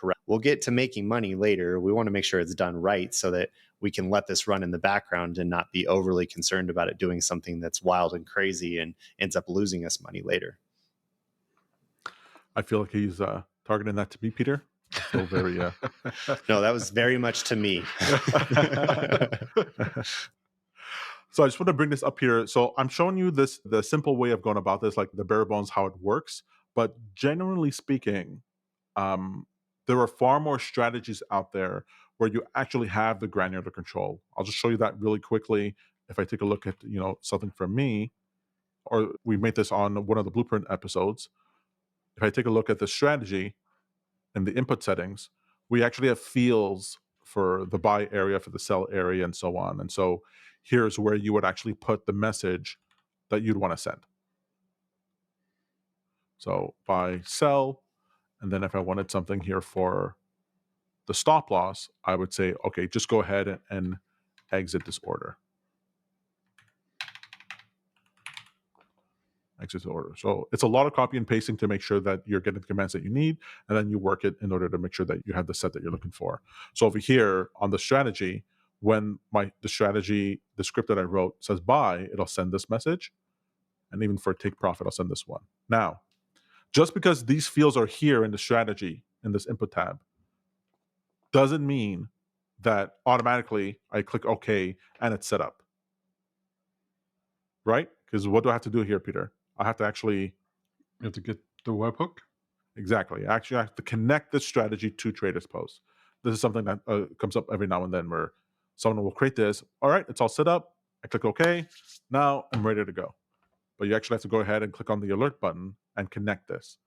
correct. We'll get to making money later. We want to make sure it's done right so that we can let this run in the background and not be overly concerned about it doing something that's wild and crazy and ends up losing us money later. I feel like he's targeting that to me, Peter. I feel very. No, that was very much to me. So I just want to bring this up here. So I'm showing you the simple way of going about this, like the bare bones how it works. But generally speaking, um, there are far more strategies out there where you actually have the granular control. I'll just show you that really quickly. If I take a look at something from me, or we made this on one of the blueprint episodes. If I take a look at the strategy and the input settings, we actually have fields for the buy area, for the sell area, and so on. And so here's where you would actually put the message that you'd want to send. So buy, sell, and then if I wanted something here for the stop loss, I would say, okay, just go ahead and exit this order. Exit the order. So it's a lot of copy and pasting to make sure that you're getting the commands that you need, and then you work it in order to make sure that you have the set that you're looking for. So over here on the strategy, when the script that I wrote says buy, it'll send this message. And even for take profit, I'll send this one. Now, just because these fields are here in the strategy, in this input tab, doesn't mean that automatically I click OK and it's set up. Right? Because what do I have to do here, Peter? I have to actually... You have to get the webhook? Exactly. Actually, I have to connect this strategy to Traders Post. This is something that comes up every now and then where someone will create this. All right, it's all set up. I click OK. Now I'm ready to go. But you actually have to go ahead and click on the alert button and connect this.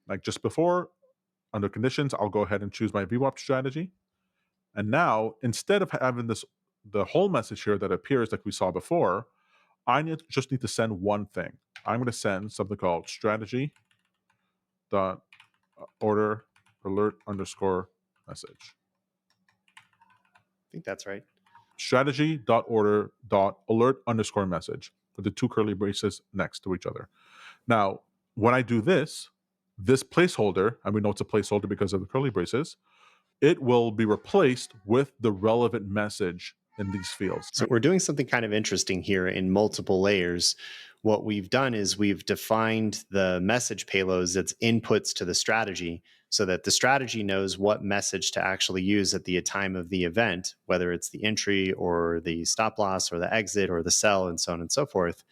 Like just before, under conditions, I'll go ahead and choose my VWAP strategy. And now, instead of having the whole message here that appears like we saw before, I just need to send one thing. I'm going to send something called strategy dot order alert underscore message. I think that's right. Strategy dot order dot alert underscore message with the two curly braces next to each other. Now, when I do this placeholder, and we know it's a placeholder because of the curly braces, it will be replaced with the relevant message in these fields. So we're doing something kind of interesting here in multiple layers. What we've done is we've defined the message payloads as inputs to the strategy so that the strategy knows what message to actually use at the time of the event, whether it's the entry or the stop loss or the exit or the sell and so on and so forth.